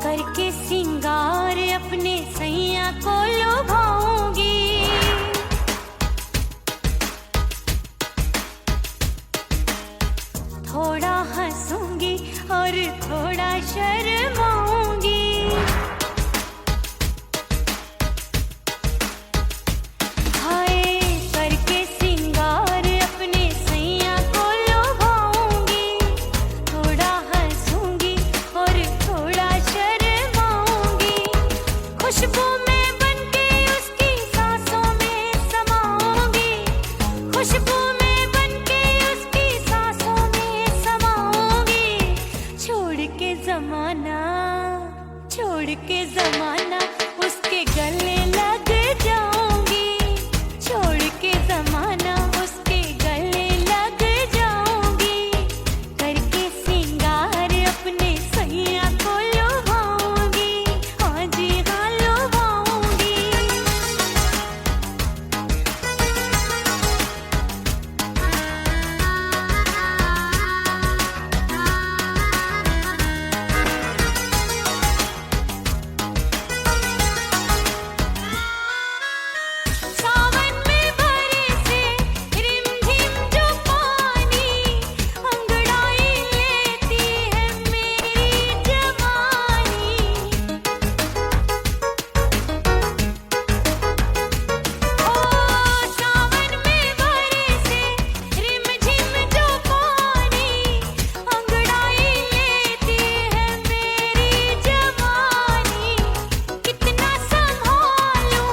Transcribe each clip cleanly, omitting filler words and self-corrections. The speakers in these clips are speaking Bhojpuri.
करके सिंगार अपने सैया को लुभाऊंगी, थोड़ा हंसूंगी और थोड़ा शर्माऊंगी। हाय करके सिंगार अपने सैया को लुभाऊंगी, थोड़ा हंसूंगी और थोड़ा शर्माऊंगी। खुशबू में बनके उसकी सांसों में समाऊंगी, खुशबू में बनके उसकी सांसों में समाऊंगी। छोड़ के जमाना उसके गले लग जाऊंगी, छोड़ के जमाना उसके गले लग जाऊंगी। करके सिंगार अपने सैया को लुभाऊंगी, हाँ जी हाँ लुभाऊंगी। सावन में बरसे रिमझिम जो पानी, अंगड़ाई लेती है मेरी जवानी। ओ सावन में बरसे रिमझिम जो पानी, अंगड़ाई लेती है मेरी जवानी। कितना संभालूं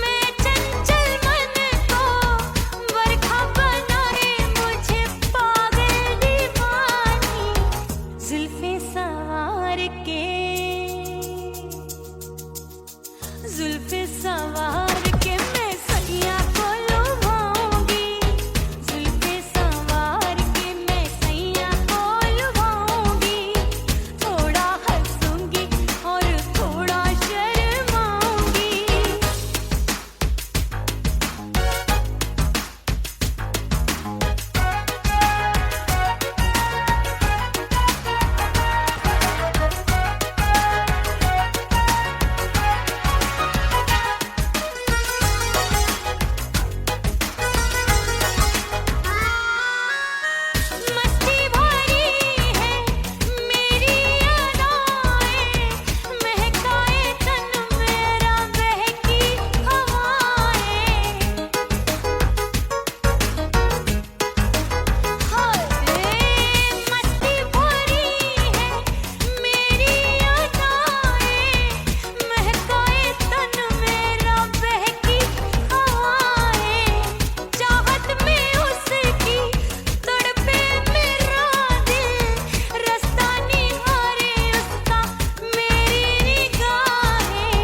मैं चंचल मन को, बरखा बनाए मुझे पागल दीवानी। जुल्फे सवार के मैं सैया को लुभाऊंगी, जुल्फे सवार के मैं सैया को लुभाऊंगी। थोड़ा हंसूंगी और थोड़ा शर्माऊंगी। मस्ती भरी है मेरी अदाएं, महकाए तन मेरा बहकी हवाएं। हाय मस्ती भरी है मेरी अदाएं, महकाए तन मेरा बहकी हवाएं। चाहत में उसकी तड़पे मेरा दिल, रास्ता निहारे उसका मेरी निगाहें।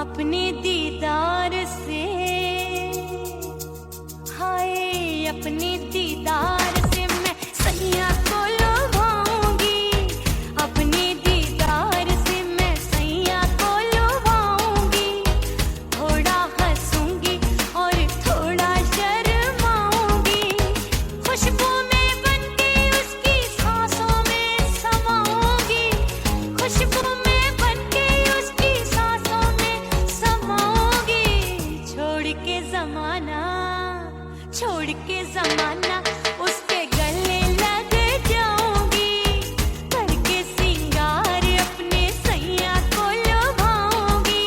अपने दीदार से हाय अपने दीदार से मैं सैया को लुभाऊंगी, अपने दीदार से मैं सैया को लुभाऊंगी। थोड़ा हंसूंगी और थोड़ा शर्माऊंगी। खुशबू में बनके उसकी सांसों में समाऊंगी, खुशबू में बनके उसकी सांसों में समाऊंगी। छोड़ के जमाना उसके गले लग जाऊंगी। करके सिंगार अपने सैया को लुभाऊंगी,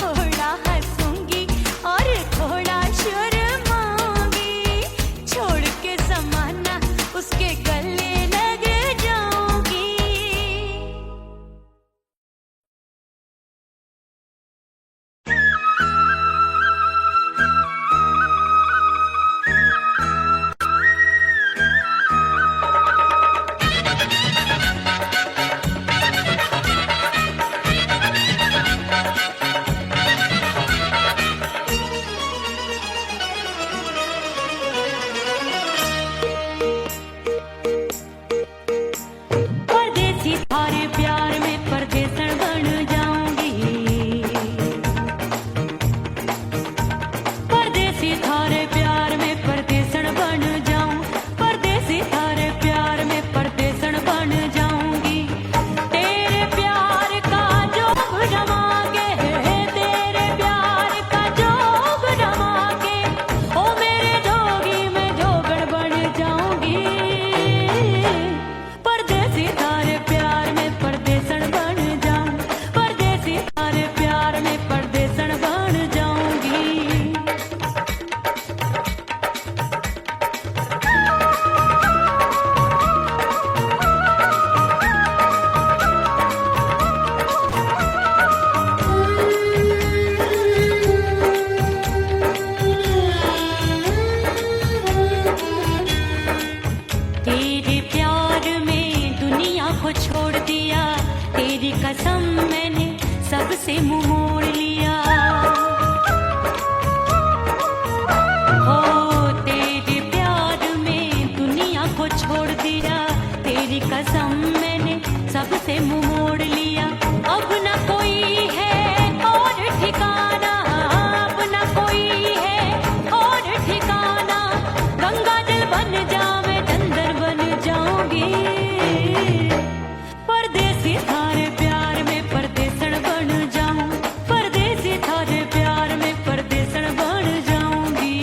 थोड़ा हंसूंगी और थोड़ा शर्माऊंगी। छोड़ के जमाना उसके गले लग जाऊंगी। बन जावे चंदन बन जाऊंगी। परदेसी थारे प्यार में परदेसन बन जाऊं, परदेसी थारे प्यार में परदेसन बन जाऊंगी।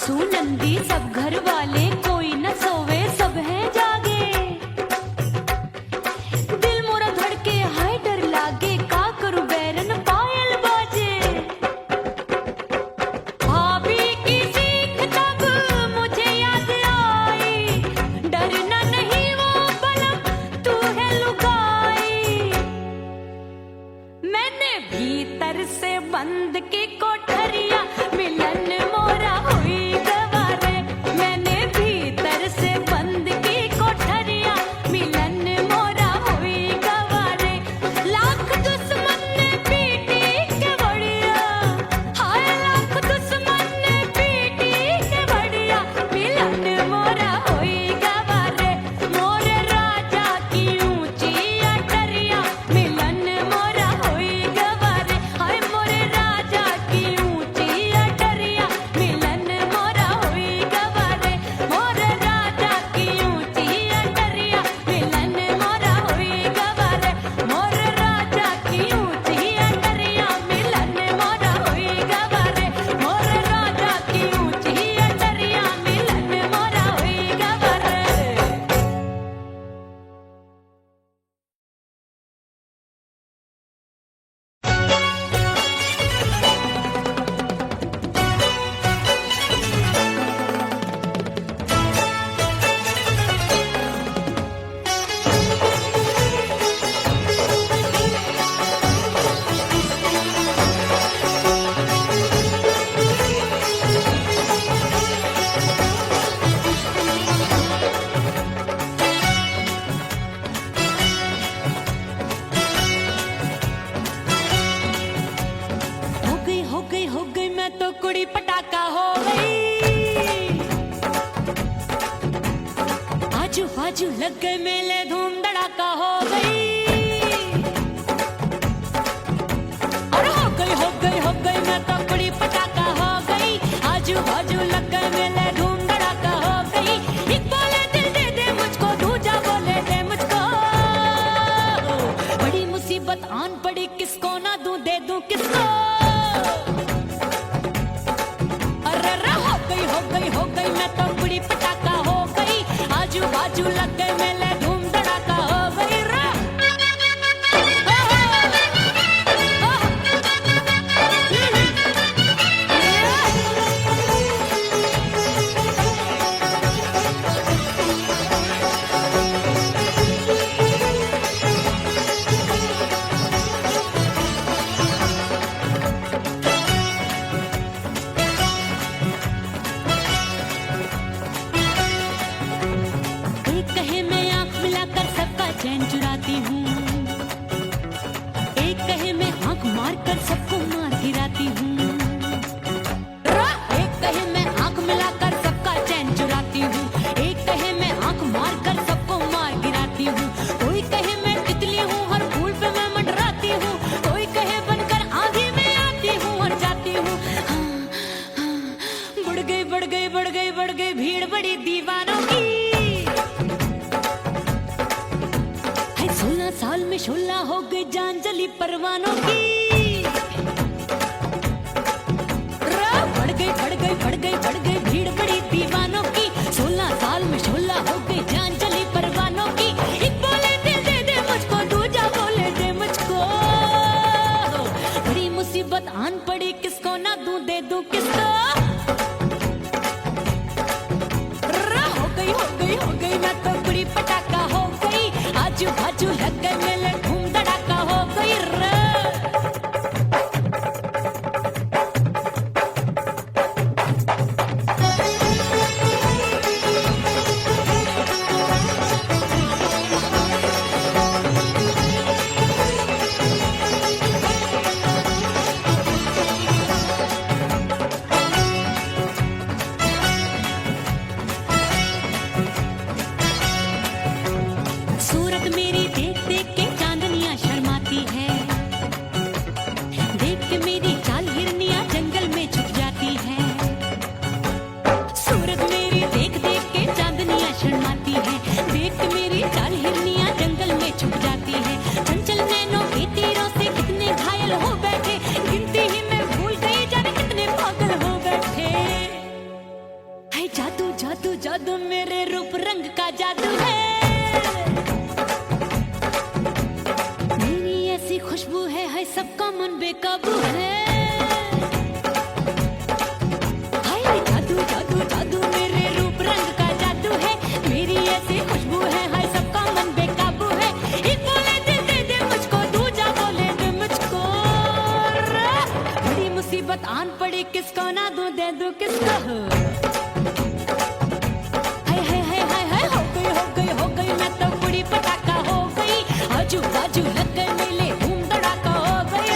सासू नंदी सब घर वाले, कोई न सोवे सब हैं जागे। दिल मोरा धड़के हाय डर लागे, का करूं बैरन पायल बाजे। भाभी की सीख तब मुझे याद आई, डरना नहीं वो बलम तू है लुगाई। मैंने भीतर से बंद की कोठरिया, मिलन मोरा हुई गवारे। मैंने भीतर से बंद की कोठरिया, मिलन मोरा हुई गवारे। लाख दुश्मन ने पीटी के बढ़िया, हाय लाख दुश्मन ने पीटी के बढ़िया, मिलन मोरा हुई गवारे। मोरे राजा की ऊंची अटरिया, मिलन मोरा हुई गवारे। हाय मोरे राजा की ऊंची अटरिया, मिलन मोरा हुई गवारे। मोरे राजा की ऊंची अटरिया, मिलन मोरा हुई गवारे। मोरे राजा की ऊंची अटरिया, मिलन मोरा हुई गवारे। मोरे राजा की ऊंची अटरिया, मिलन मोरा हुई गवारे। हो गई मैं तो कुड़ी पटाखा हो गई। आजू बाजू लग गए मेले, धूम धड़ाका हो गई। और हो गई मैं तो कुड़ी पटाखा हो गई। आजू बाजू लग गए मेले, धूम धड़ाका हो गई। एक बोले दिल दे दे मुझको, दूजा बोले दे मुझको। बड़ी मुसीबत आन पड़ी, किसको ना दूं दे दूं किसको। हो गई मैं तो कुड़ी पटाखा हो गई। आजू बाजू लग गए मेले, धूम धड़ाका हो गई। एक कहे मैं आंख मिलाकर सबका चैन चुराती हूँ, एक कहे मैं आंख मारकर सबको मार गिराती हूँ। एक कहे मैं आंख मिलाकर सबका चैन चुराती हूँ, एक कहे मैं आंख मारकर सबको मार गिराती हूँ। कोई कहे मैं तितली हूँ, हर फूल पे मैं मंडराती हूँ। कोई कहे बनकर आंधी में आती हूँ और जाती हूँ। बढ़ गई भीड़ बड़ी दीवानों की। 16 साल में शोला हो गई, जान जली परवानों की। बढ़ गई भीड़ बड़ी दीवानों की। 16 साल में शोला हो गई, जान जली परवानों की। एक बोले दिल दे दे मुझको, दूजा बोले दे मुझको। बड़ी मुसीबत आन पड़ी, किसको ना दूं दे दूं किसको। हो गई मैं तो कुड़ी पटाखा हो गई। आजू बाजू लग गए मेले, धूम धड़ाका हो गई। हो बैठे, गिनती ही में भूल गई, जाने कितने पागल हो बैठे। जादू जादू मेरे रूप रंग का जादू है, मेरी ऐसी खुशबू है सबका मन बेकाबू है। हाय जादू जादू जादू मेरे रूप रंग का जादू है, मेरी ऐसी खुशबू है सबका मन बेकाबू है। एक बोले दे दे मुझको, दूजा बोले दे मुझको, बड़ी मुसीबत आन पड़ी किसको ना दूं दे दूं किसको। हो गई मैं तो बड़ी पटाखा हो गई, आजू बाजू लग गए मेले धूम धड़ाका हो गई।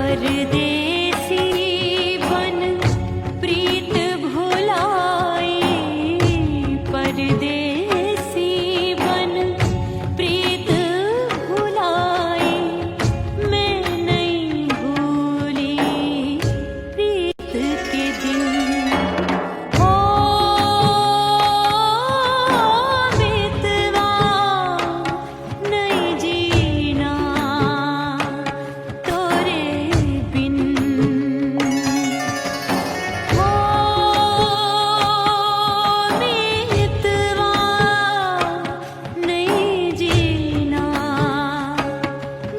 परदेसी बन प्रीत भुलाए, परदेसी बन प्रीत भुलाए, मैं नहीं भूली प्रीत के दिन। ओ मितवा नहीं जीना तोरे बिन। ओ मितवा नहीं जीना,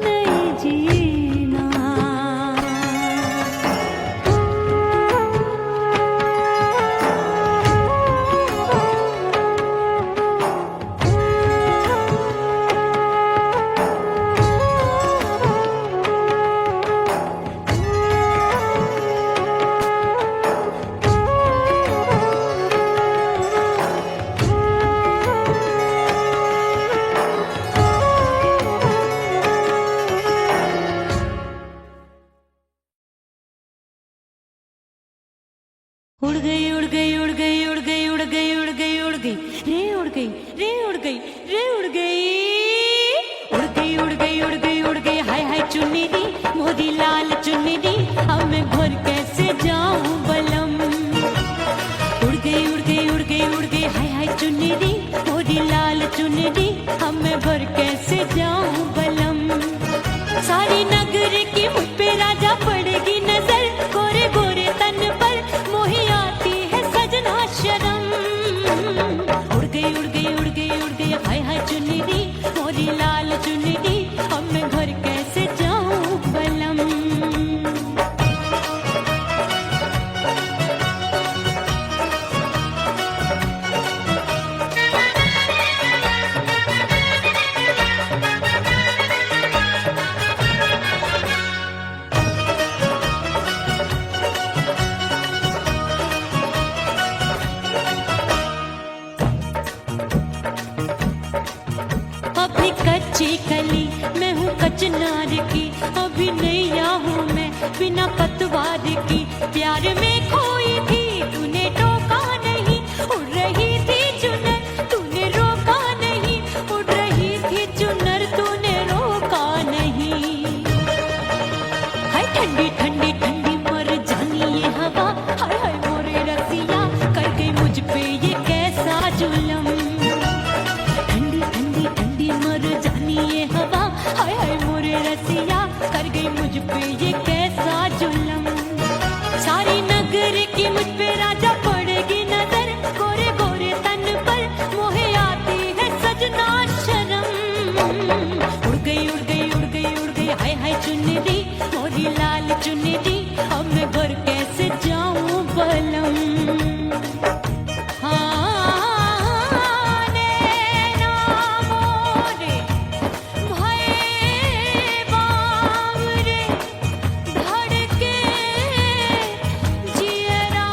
नहीं जीना। उड़ गई उड़ गई उड़ गई उड़ गई उड़ गई उड़ गई उड़ गई रे उड़ गई रे उड़ गई रे उड़ गई उड़ गई उड़ गई उड़ गई उड़ गई। हाय हाय चुन्नी दी मोदी लाल चुन्नी दी, अब मैं घर कैसे जाऊं बलम। उड़ गई उड़ गई उड़ गई उड़ गई। हाय हाय चुन्नी दी मोदी लाल चुन्नी दी, अब मैं घर कैसे जाऊं बलम। सारी नगर की मुझ पे राजा पड़ेगी नजर, गोरे गोरे तन पर मोही आती है सजना शर्म। उड़ गई उड़ गई उड़ गई उड़ गई। हाय हाय चुन्नी दी मोरी लाल चुन्नी दी, अब मैं घर कैसे जाऊं बलम। अभी कच्ची कली मैं हूँ कचनार की, अभी नैया हूँ मैं बिना पतवार की। प्यार में खोई थी तूने टोका नहीं, उड़ रही थी चुनर तूने रोका नहीं, उड़ रही थी चुनर तूने रोका नहीं। हाय ठंडी ठंडी ठंडी मर जानी ये हवा, हाय हाय मोरे रसिया कर गई मुझ पे ये कैसा जुलम। ठंडी ठंडी ठंडी मर जानी ये हवा, हाय हाय मोरे रसिया कर गई मुझ पे ये कैसा जुलम। सारी नगर की मुझ पे राजा पड़ेगी नजर, गोरे गोरे तन पर मोहे आती है सजना शर्म। उड़ गई उड़ गई उड़ गई उड़ गई। हाय हाय चुन्नी दी मोरी लाल चुन्नी दी, अब मैं घर कैसे जाऊं बलम। जियरा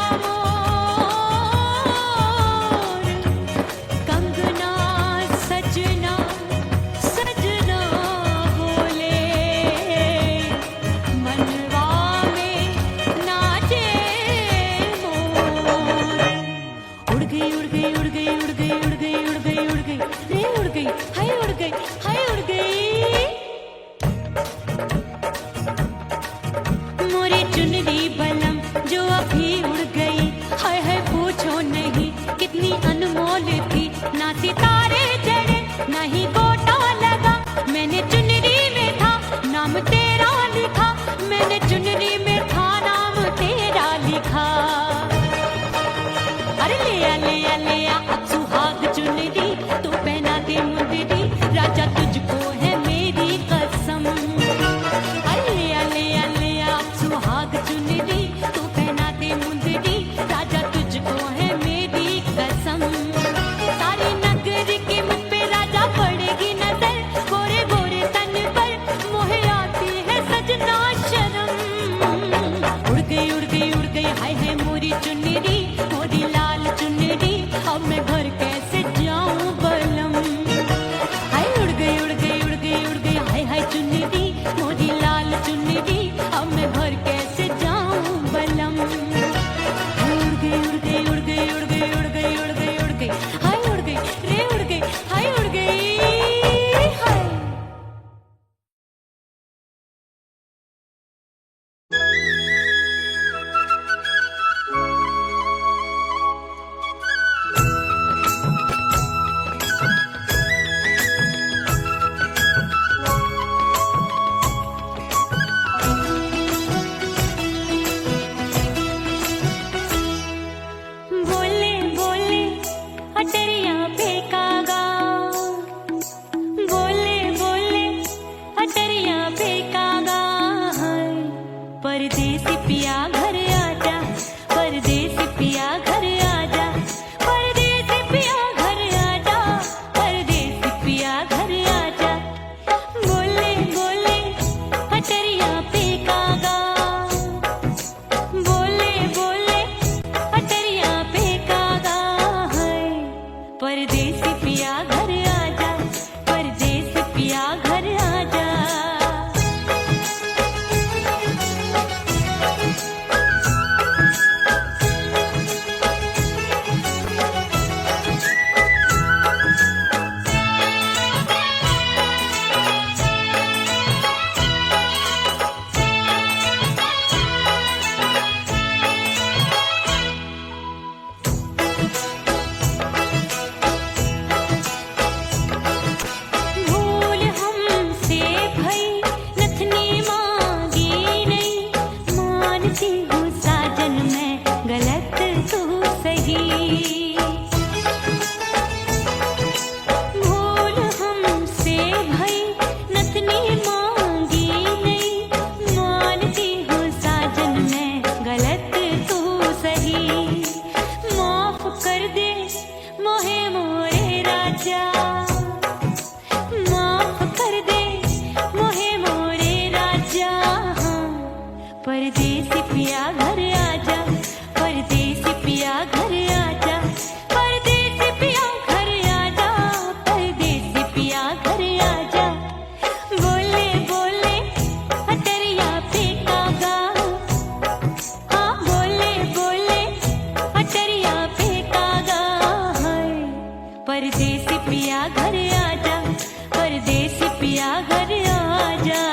परदेसी पिया घर आजा, परदेसी पिया घर आजा, परदेसी पिया घर आजा, परदेसी पिया घर आजा। बोले बोले अटरिया पे कागा, बोले बोले अटरिया पे कागा है। परदेसी पिया घर आजा, परदेसी पिया घर आजा। भूल हमसे भई नथनी मांगी नहीं, मानती हूँ साजन मैं गलत तू सही। भूल हमसे भई नथनी मांगी नहीं, मानती हूँ साजन मैं गलत तू सही। माफ कर दे मोहे मोरे राजा, माफ कर दे मोहे मोरे राजा। परदेसी पिया घर आजा, परदेसी पिया घर आजा, परदेसी पिया घर आजा, परदेसी पिया घर आजा। बोले बोले अटरिया पे कागा, हाँ बोले बोले अटरिया पे कागा है। परदेसी पिया घर आजा, परदेसी पिया घर आजा।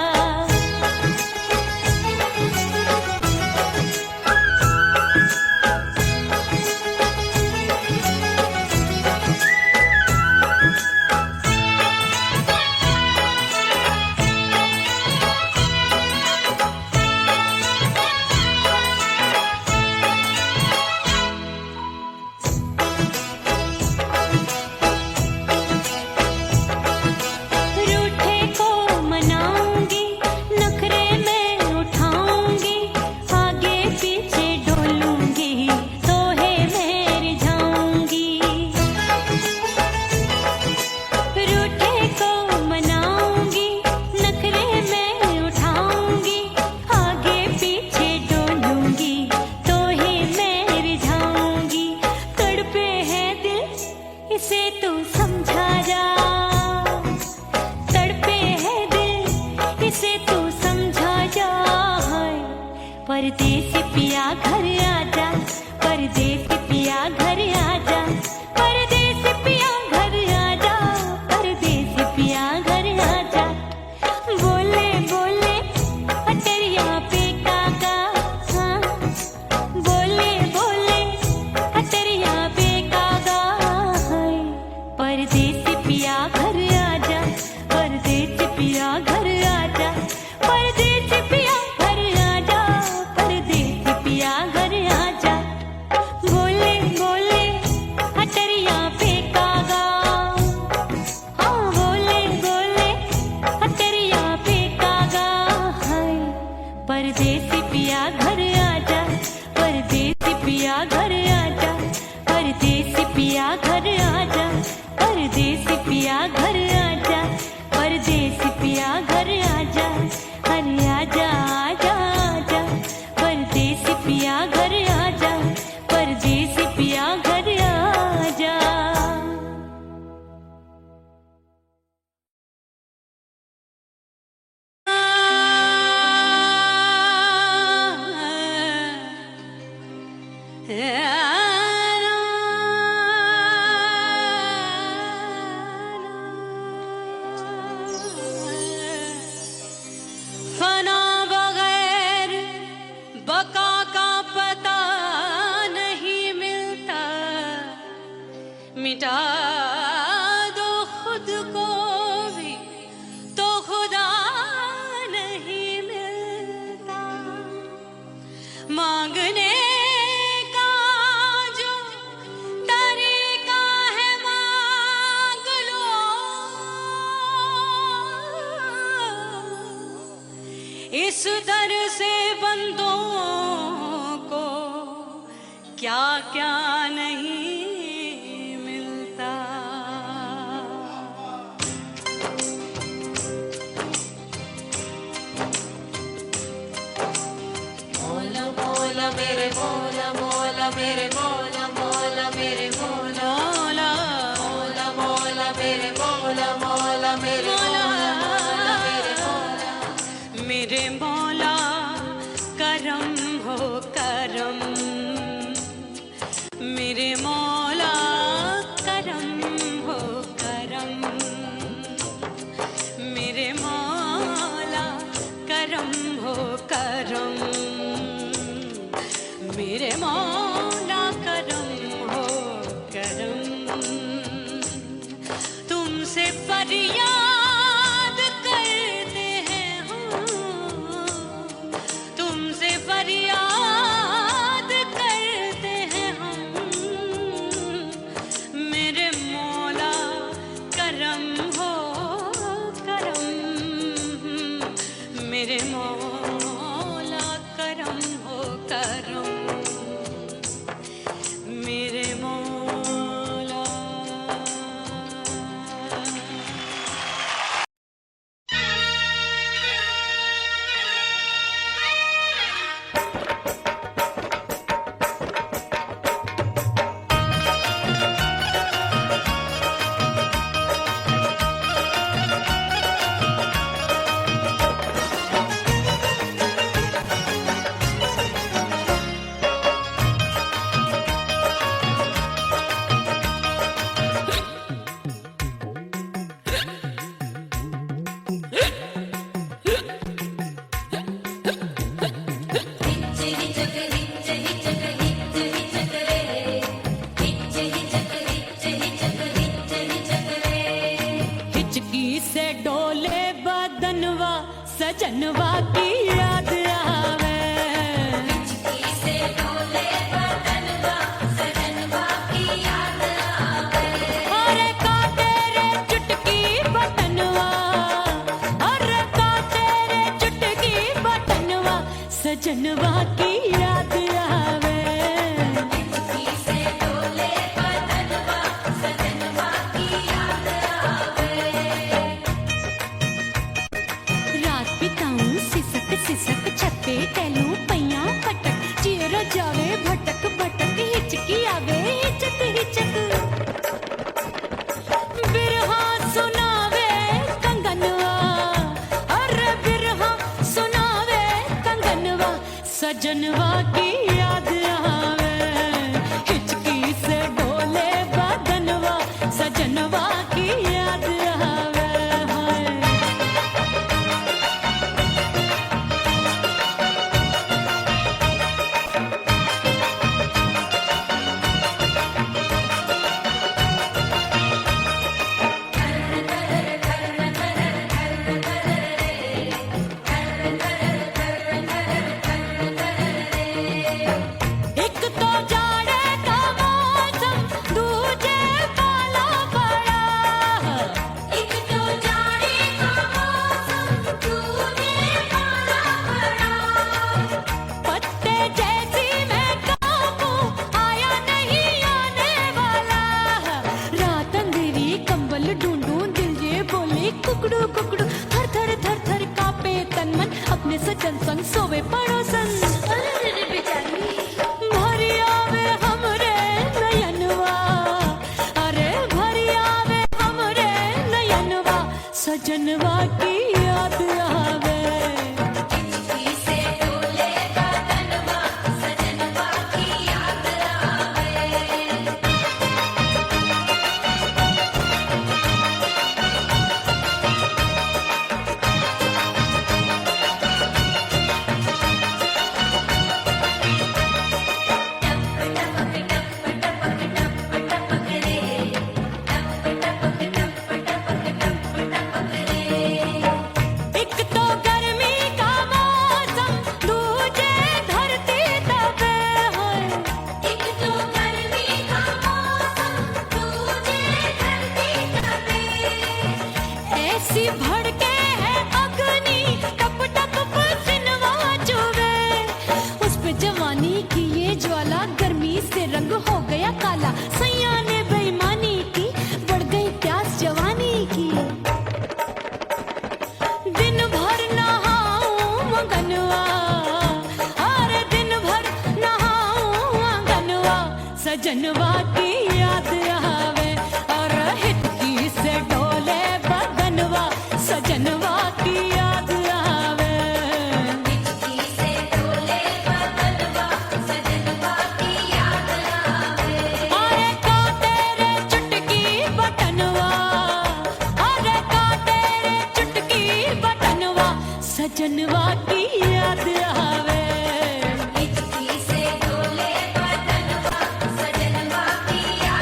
रूठे को मनाऊंगी, नखरे में उठाऊंगी, आगे पीछे डोलूंगी, तोहे में रिझाऊंगी। रूठे को मनाऊंगी, नखरे में उठाऊंगी, आगे पीछे डोलूंगी, तोहे में रिझाऊंगी। तड़पे है दिल इसे तू समझा जा, तड़पे है दिल इसे तू समझा जा है। परदेसी पिया घर आजा, परदेसी पिया घर आजा, परदेसी पिया घर आजा, परदेसी पिया घर आजा। बोले बोले अटरिया पे कागा, हाँ बोले बोले अटरिया पे कागा है। परदेसी पिया घर आजा, परदेसी पिया घर आजा, परदेसी पिया घर आजा, परदेसी पिया घर आजा। बोले बोले अटरिया पे कागा, हाँ बोले बोले अटरिया पे कागा है। परदेसी पिया घर आजा, परदेसी पिया घर आजा, परदेसी पिया घर आजा, परदेसी पिया घर आजा, परदेसी पिया घर आजा। अरे आजा आजा आजा, परदेसी पिया घर आजा, परदेसी पिया घर आजा। फना बगैर बका का पता नहीं मिलता, मिटा दो खुद को भी तो खुदा नहीं मिलता। मांगने का जो तरीका है मांग लो, इस दर से बंद क्या नहीं मिलता। मोला मोला मेरे मोला मोला मेरे मोला मोला मेरे मोला मोला मोला मेरे मोला मोला मेरे मोला मोला मेरे मोला मेरे मौला करम हो करम, मेरे मौला करम हो करम, मेरे मौला करम हो करम, मेरे मौला करम हो करम। तुमसे फरियाद करते हैं हम, तुमसे फरियाद करते हैं हम, मेरे मौला करम हो करम, मेरे मौला करम हो करम, मेरे मौला। हिचकी से डोले बदनवा सजनवा की याद आवे, हिचकी से डोले बदनवा सजनवा की याद आवे। अरे का तेरे चुटकी बटनवा, अरे का तेरे चुटकी बटनवा सजनवा की याद आवे। हिचकी से डोले बदनवा सजनवा की याद आवे। रात बिताऊं सिसक सिसक छत्ते टहलूं पैया पटक, चेहरा जावे भटक भटक, हिचकी आवे हिचक हिचक। बिरहा सुनावे कंगनवा, अरे बिरहा सुनावे कंगनवा सजनवा की याद आवे। हिचकी से डोले बदनवा सजनवा की याद आवे। हाय एक तो जाड़े का मौसम, दूजे पाला पड़ा, एक तो जाड़े का मौसम दूजे पाला पड़ा। पत्ते जैसी मैं कांपूं, आया नहीं आने वाला। रात अंधेरी कंबल ढूंढूं, दिल ये बोले कुकड़ू कुकड़ू, थर थर थर थर कांपे तन मन, अपने सजन संग सोवे पड़ोसन। अरे रे बेचारी भरी आवे हमरे नयनवा, अरे भरी आवे हमरे नयनवा सजनवा की याद आवे। हिचकी से डोले बदनवा सजनवा की याद आवे। एक तो गर्मी का मौसम, दूजे धरती तपे है। एक तो गर्मी का मौसम दूजे धरती तपे। ऐसी भड़के है अग्नि, टप टप पसीनवा चुभे, उस पे जवानी की ये ज्वाला गर्मी से रंग सजनवा की याद आवे और हिचकी से डोले बदनवा सजनवा की याद आवे हिचकी से डोले बदनवा सजनवा की याद आवे अरे का तेरे चुटकी बटनवा अरे का तेरे चुटकी बटनवा सजनवा की याद आवे हिचकी से डोले बदनवा सजनवा की याद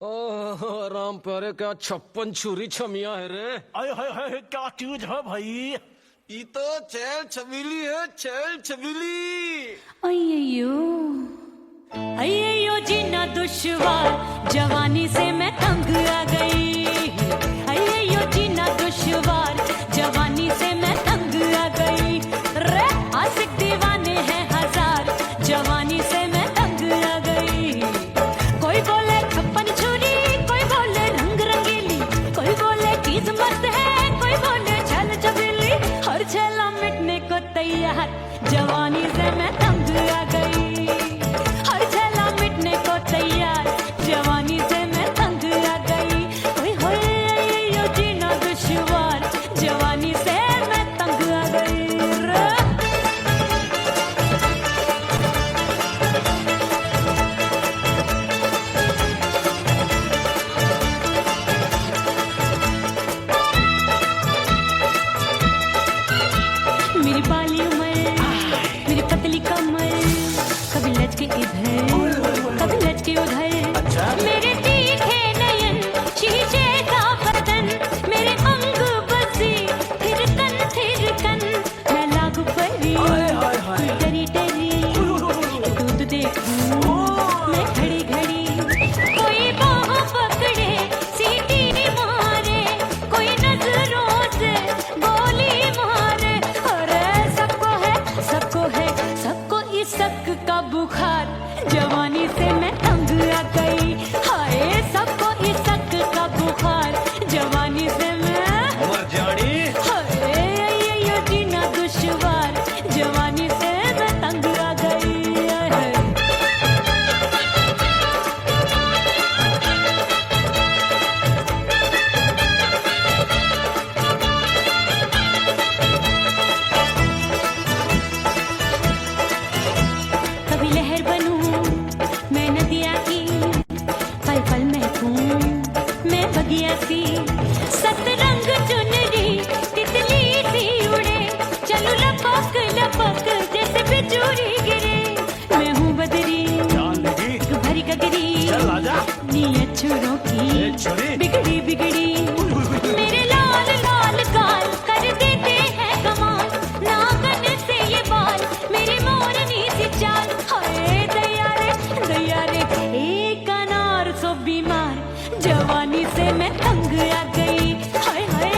ओह राम प्यारे, क्या 56 छुरी छमिया है रे। आय हाय हाय, क्या चीज है भाई? ये तो चैल छबीली है, चैल छबीली। अय्यो अय्यो जीना दुश्वार, जवानी से मैं तंग आ गई। अय्यो जीना दुश्वार, जवानी से मैं तंग आ गई। रे आशिक दीवाने हैं हजार, जवानी से मैं तंग आ गई। कोई बोले 56 छुरी, कोई बोले रंग रंगीली, कोई बोले चीज मस्त है, कोई बोले छल छबीली। हर छला मिटने को तैयार, जवानी से मैं तंग आ गई। हर छला मिटने को तैयार, जवानी से मैं तंग आ गई। ओए होए यो जीना दुश्वार, जवानी से मैं तंग आ गई रे। मेरी बाली उम्र, मेरी पतली कमर, कभी लचके इधर, कभी लचके उधर। मेरे तीखे नयन, शीशे का बदन, मेरे अंग बसी थिरकन। मैं लागू परी, तू डरी डरी, दूध देखूं मैं घड़ी घड़ी। कोई बाहों पकड़े, सीटी मारे, कोई नजरों से गोली मारे। अरे सबको इसक का बुखार, जवानी से मैं तंग आ गई। हाय सबको इसक का बुखार, जवानी से मैं मर जानी। हाय यो जीना दुश्वार, जवानी से मैं तंग आ गई। हाय। कभी लहर बनूं मैं नदिया की, पल पल महकूं मैं बगिया सी। सतरंग चुनरी तितली सी उड़े, चलूं लपक लपक जैसे बिजुरी गिरे। मैं हूँ बदरी, जान लगी, एक भरी गगरी, चल आजा। नीयत छुरों ए की छोरी। बिगड़ी बिगड़ी। मेरे लाल लाल गाल कर देते हैं कमाल, नागन से ये बाल, मेरी मोरनी सी चाल। हाय दया रे एक अनार सो बीमार, जवानी से मैं तंग आ गई। हाय हाय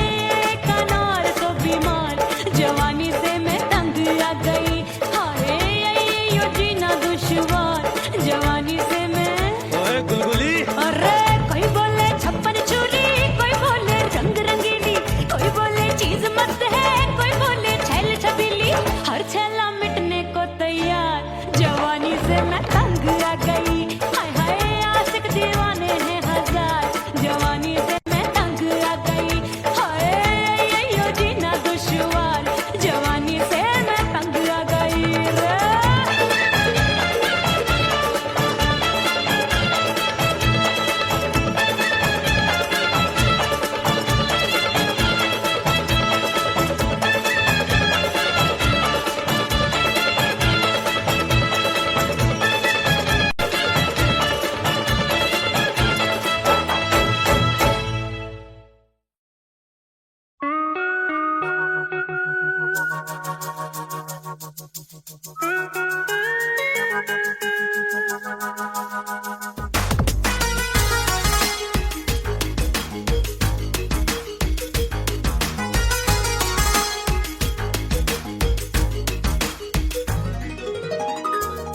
एक अनार सो बीमार, जवानी से मैं तंग आ गई। हाय यो जीना दुश्वार, जवानी से मैं। ओए गुलगुली, अरे कोई बोले 56 छुरी, कोई बोले रंग रंगीली, कोई बोले चीज मस्त है, कोई बोले छैल छबीली। हर छला मिटने को तैयार, जवानी से मैं तंग आ गई। हाय हाय आशिक दीवाने हैं हजार, जवानी से मैं तंग आ गई। हाय यो जीना दुश्वार, जवानी से मैं तंग आ गई रे।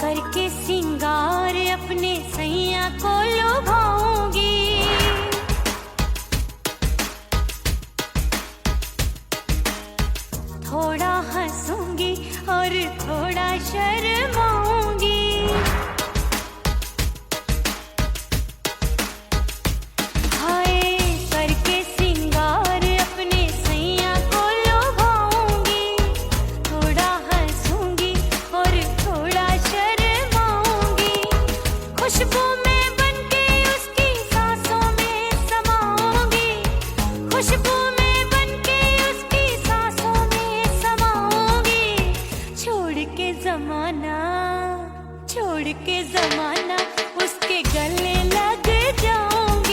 करके सिंगार अपने सैया को लुभाऊंगी, थोड़ा हंसूंगी और थोड़ा शर्माऊंगी। हाय करके सिंगार अपने सैया को लुभाऊंगी, थोड़ा हंसूंगी और थोड़ा शर्माऊंगी। खुशबू में बनके उसकी सांसों में समाऊंगी, खुशबू में बनके उसकी सांसों में समाऊंगी। छोड़ के जमाना उसके गले लग जाऊंगी।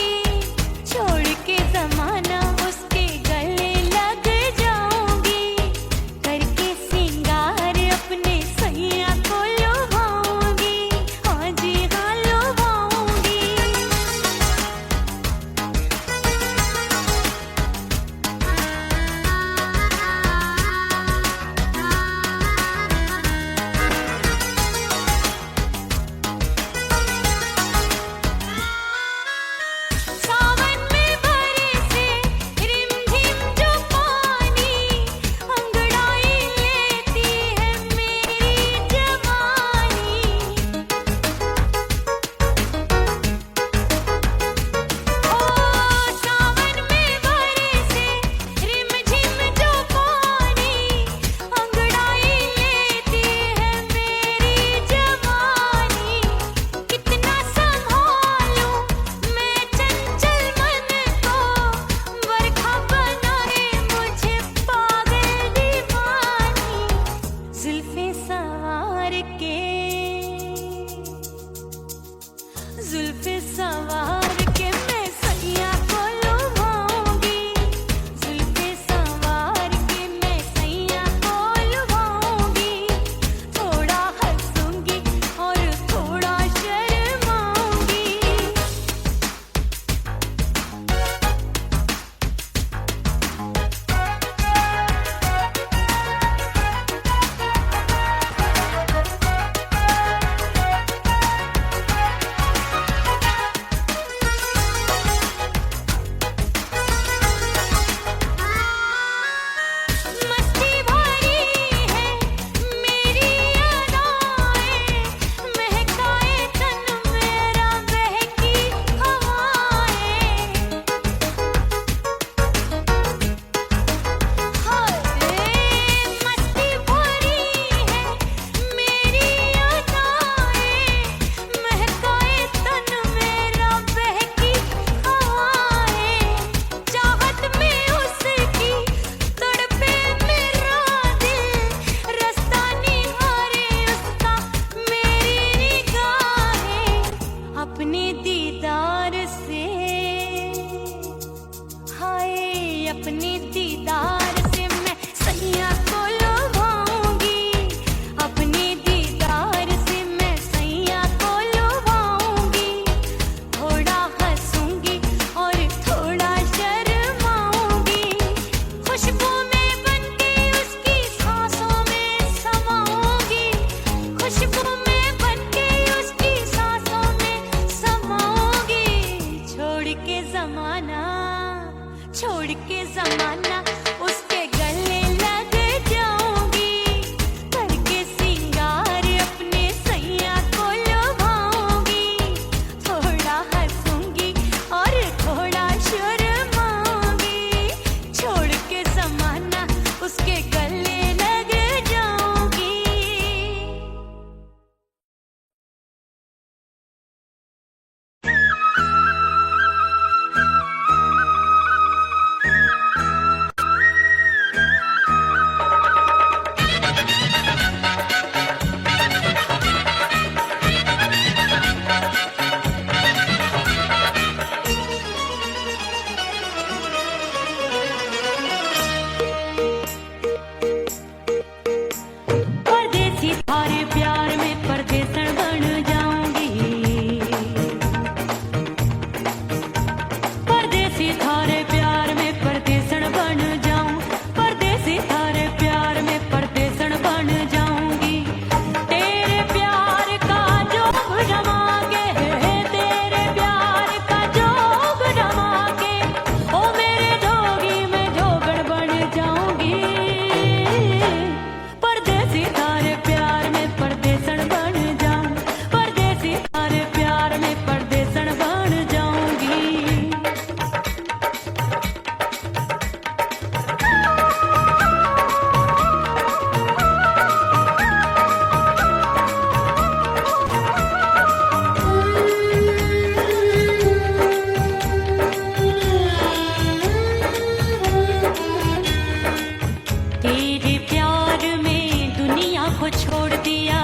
को छोड़ दिया,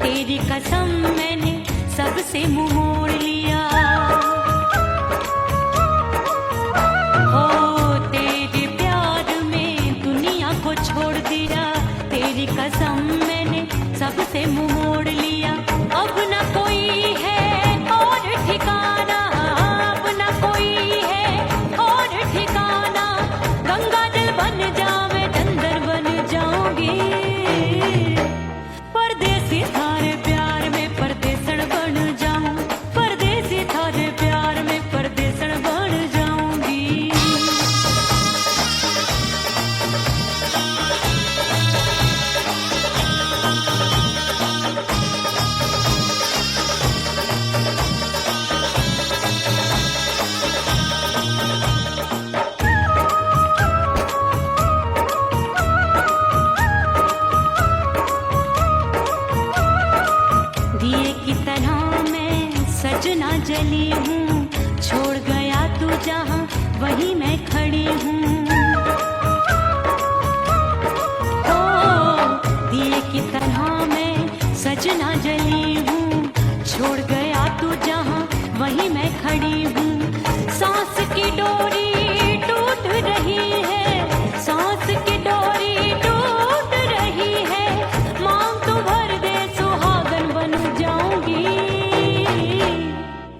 तेरी कसम मैंने सबसे मुंह मोड़ लिया। हो तेरे प्यार में दुनिया को छोड़ दिया, तेरी कसम मैंने सबसे मुंह मोड़ लिया। अब न कोई है और ठिकाना, अब न कोई है और ठिकाना। गंगा जल बन जावे, डंगर बन जाऊंगी। परदेसी थारे प्यार में परदेसण बन जाऊं, परदेसी थारे प्यार में परदेसण बन जाऊंगी। दिए की तरह मैं सजना जली हूँ, छोड़ गया तू जहाँ वहीं मैं खड़ी हूँ। ओ दिए की तरह मैं सजना जली हूँ, छोड़ गया तू जहाँ वहीं मैं खड़ी हूँ। सांस की डोरी टूट रही है, सांस की डोरी टूट रही है। मांग तू भर दे, सुहागन बन जाऊंगी।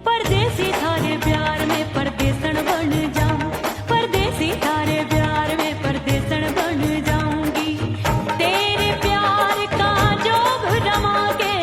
परदेसी थारे प्यार में परदेसण बन जाऊं, परदेसी थारे प्यार में परदेसण बन जाऊंगी। तेरे प्यार का जोग रमा के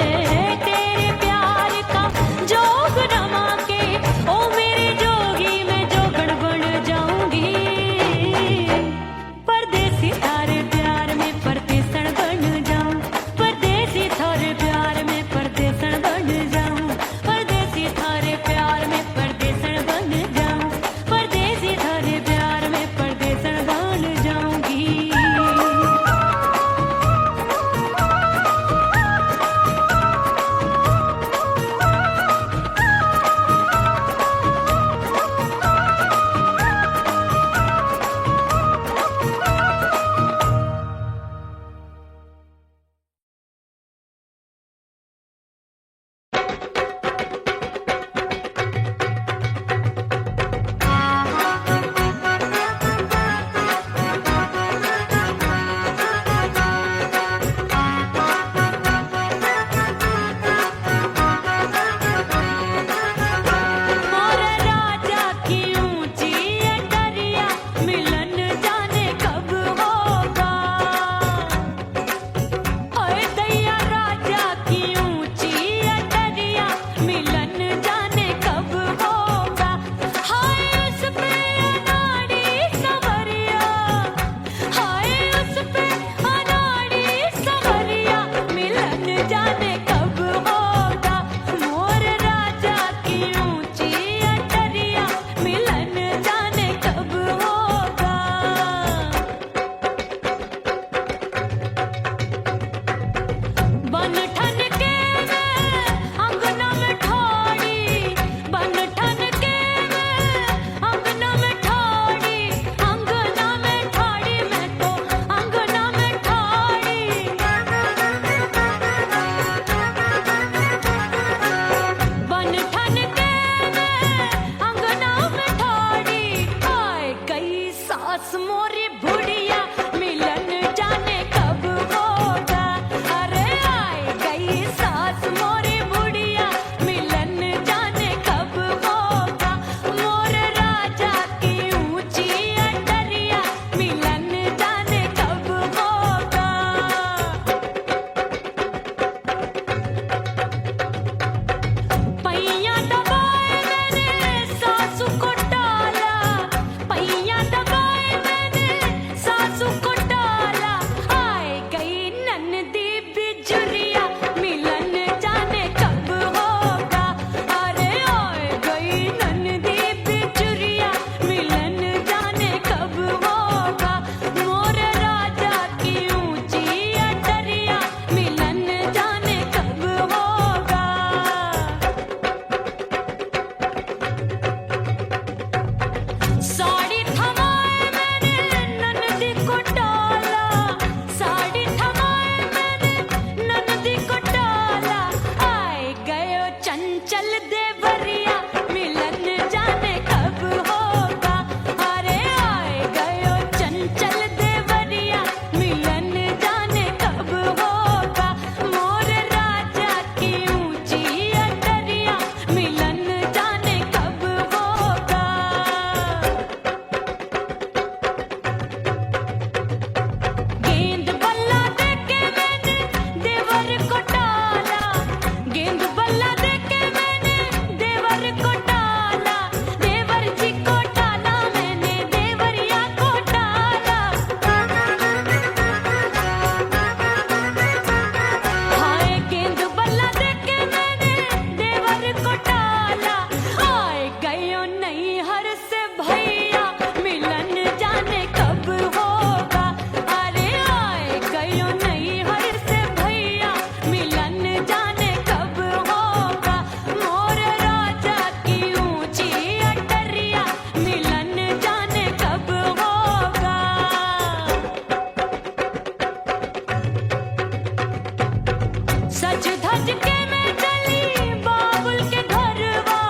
सज धज के मैं चली बाबुल के घरवा,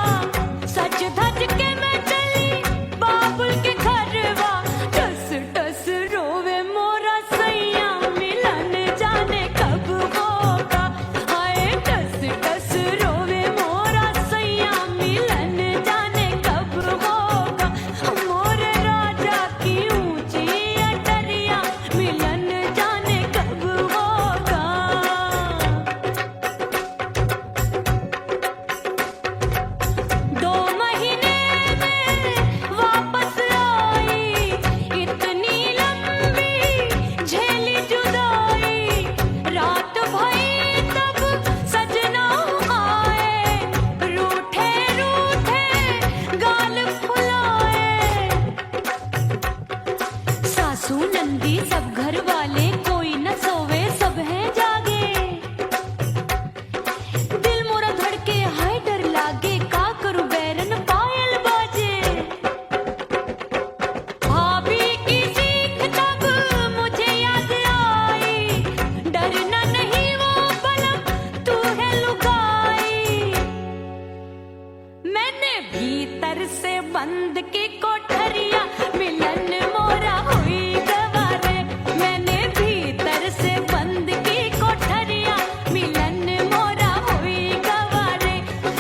सज धज के मैं चली बाबुल के घरवा। टस टस रोवे मोरा सैया मिलन जाने कब होगा। हाय टस टस रोवे मोरा सैया मिलन जाने कब होगा। मोरे राजा की ऊंची अटरिया मिलन जाने कब होगा। 2 महीने में वापस आई, इतनी लंबी झेली जुदाई। रात भई तब सजना आए, रूठे रूठे गाल फुलाए। सासू नंदी सब घर वाले कोई न सोवे सब हैं जागे। दिल मोरा धड़के हाय डर लागे, का करूं बैरन पायल बाजे। भाभी की सीख तब मुझे याद आई, डरना नहीं वो बलम तू है लुगाई। मैंने भीतर से बंद की कोठरिया मिलन मोरा हुई गवारे। मैंने भीतर से बंद की कोठरिया मिलन मोरा हुई गवारे।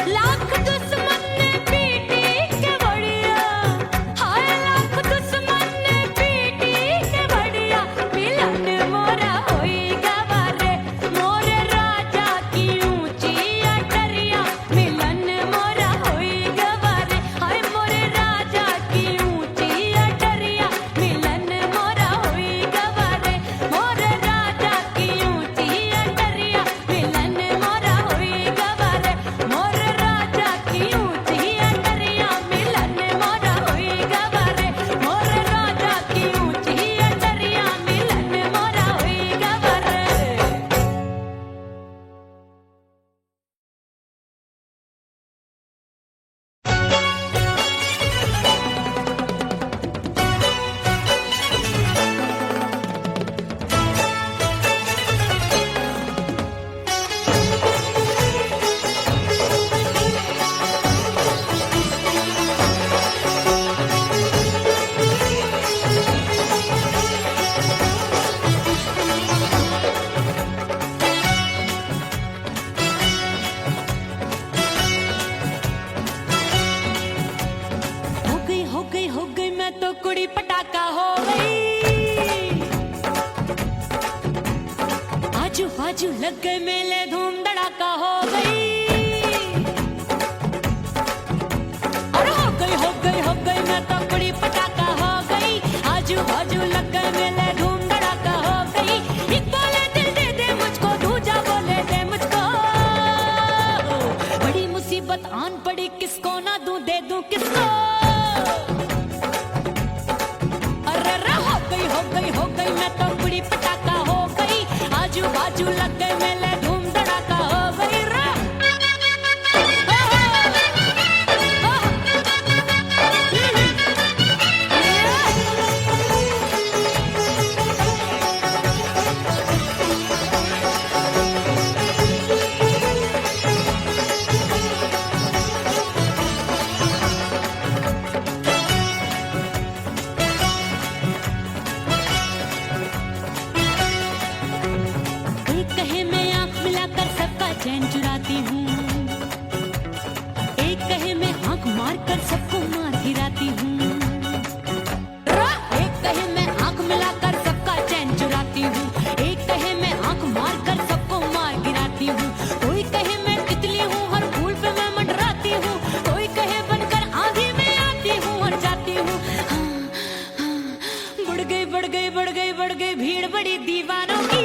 लाख दुश्मन ने पीटी के बढ़िया, हाय लाख दुश्मन ने पीटी के बढ़िया। मिलन मोरा हुई गवारे, मोरे राजा की ऊंची अटरिया मिलन मोरा हुई गवारे। हाय मोरे राजा की ऊंची अटरिया मिलन मोरा हुई गवारे। मोरे राजा की ऊंची अटरिया मिलन मोरा हुई गवारे। मोरे राजा की ऊंची अटरिया मिलन मोरा हुई गवारे। मोरे राजा की ऊंची अटरिया मिलन मोरा हुई गवारे। हो गई मैं तो कुड़ी पटाखा हो गई। आजू बाजू लग गए मेले धूम धड़ाका हो गई। और हो गई मैं तो कुड़ी पटाखा हो गई। आजू बाजू लग गए मेले धूम धड़ाका हो गई। एक बोले दिल दे दे मुझको, दूजा बोले दे मुझको। बड़ी मुसीबत आन पड़ी, किसको ना दूं दे दूं किसको। हो गई मैं तो कुड़ी पटाखा हो गई। आजू बाजू लग गए मेले धूम धड़ाका हो गई। एक कहे मैं आंख मिलाकर सबका चैन चुराती हूँ, एक कहे मैं आंख मारकर सबको मार गिराती हूँ। एक कहे मैं आंख मिलाकर सबका चैन चुराती हूँ, एक कहे मैं आंख मारकर सबको मार गिराती हूँ। कोई कहे मैं तितली हूँ, हर फूल पे मैं मंडराती हूँ। कोई कहे बनकर आंधी में आती हूँ और जाती हूँ। बढ़ गई भीड़ बड़ी दीवानों की।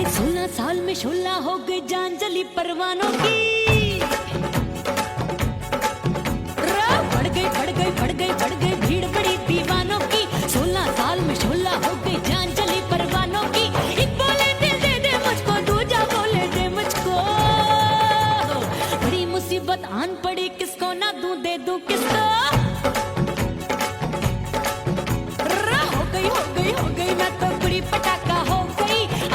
16 साल में शोला हो गई जान जली परवानों की। बढ़ गई भीड़ बड़ी दीवानों की। 16 साल में शोला हो गई जान जली परवानों की। एक बोले दिल दे दे मुझको, दूजा बोले दे मुझको। बड़ी मुसीबत आन पड़ी, किसको ना दूं दे दूं किसको। हो गई मैं तो कुड़ी पटाखा हो गई।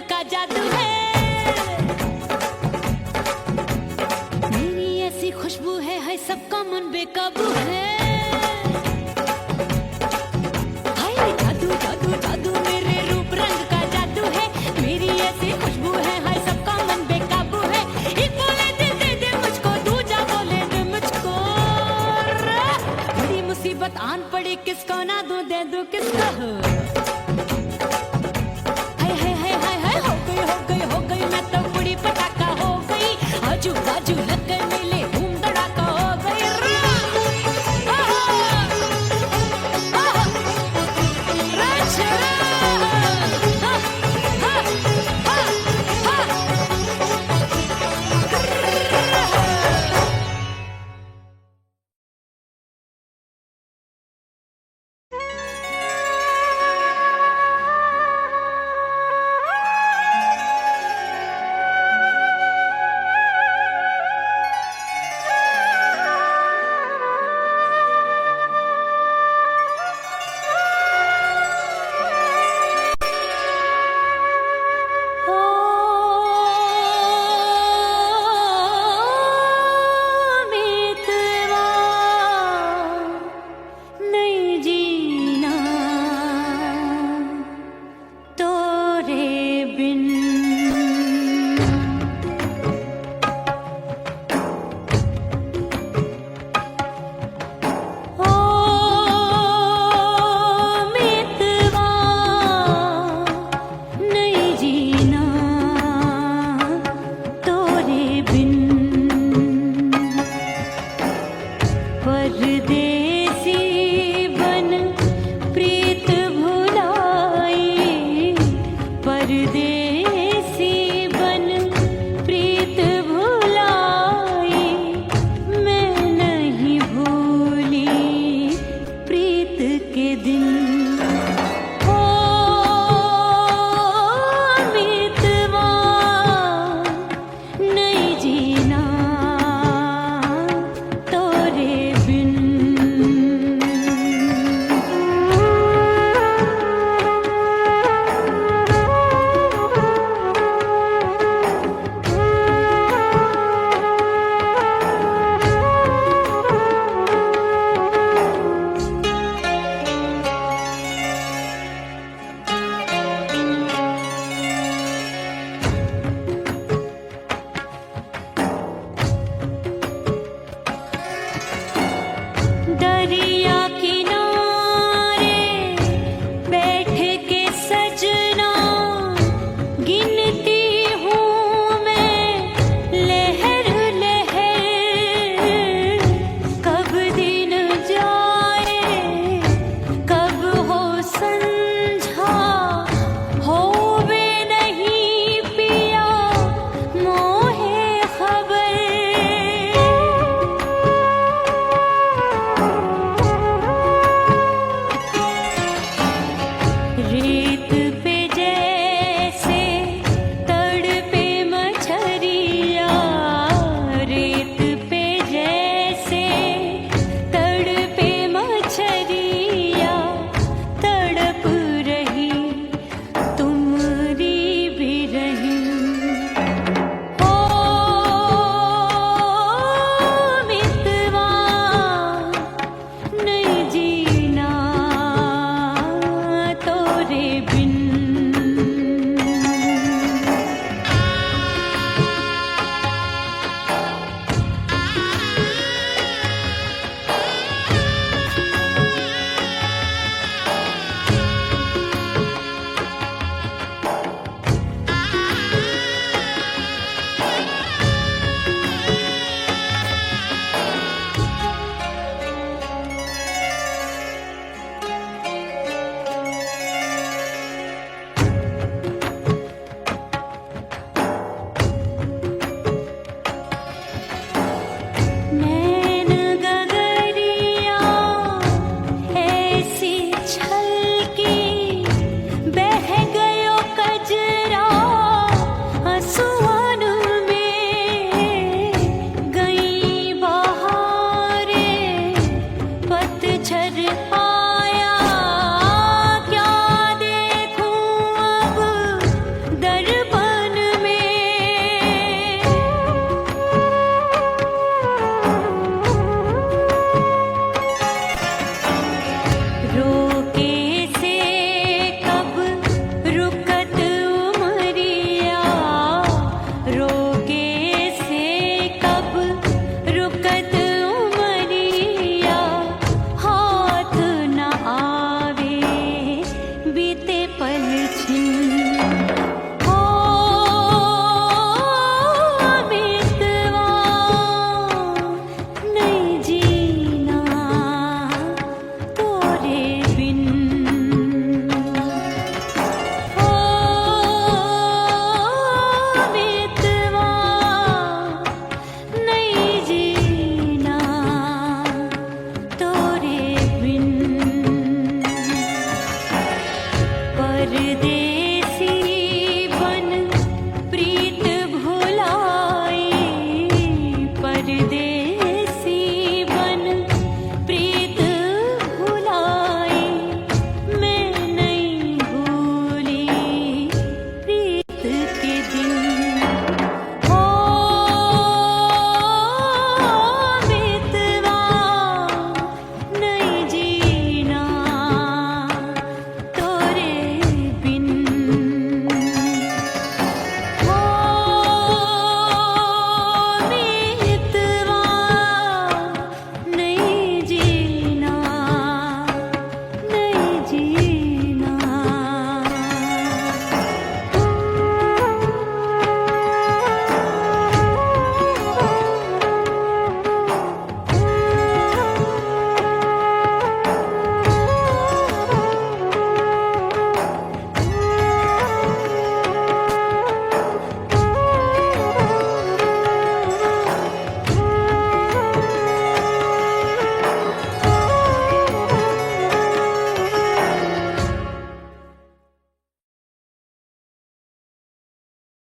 का जादू है, मेरी ऐसी खुशबू है सबका मन बेकाबू है। हाय जादू जादू जादू मेरे रूप रंग का जादू है, मेरी ऐसी खुशबू है हाय सबका मन बेकाबू है। एक बोले दिल दे दे मुझको, दूजा बोले दे मुझको, बड़ी मुसीबत आन पड़ी किसको ना दूं दे दूं किसको।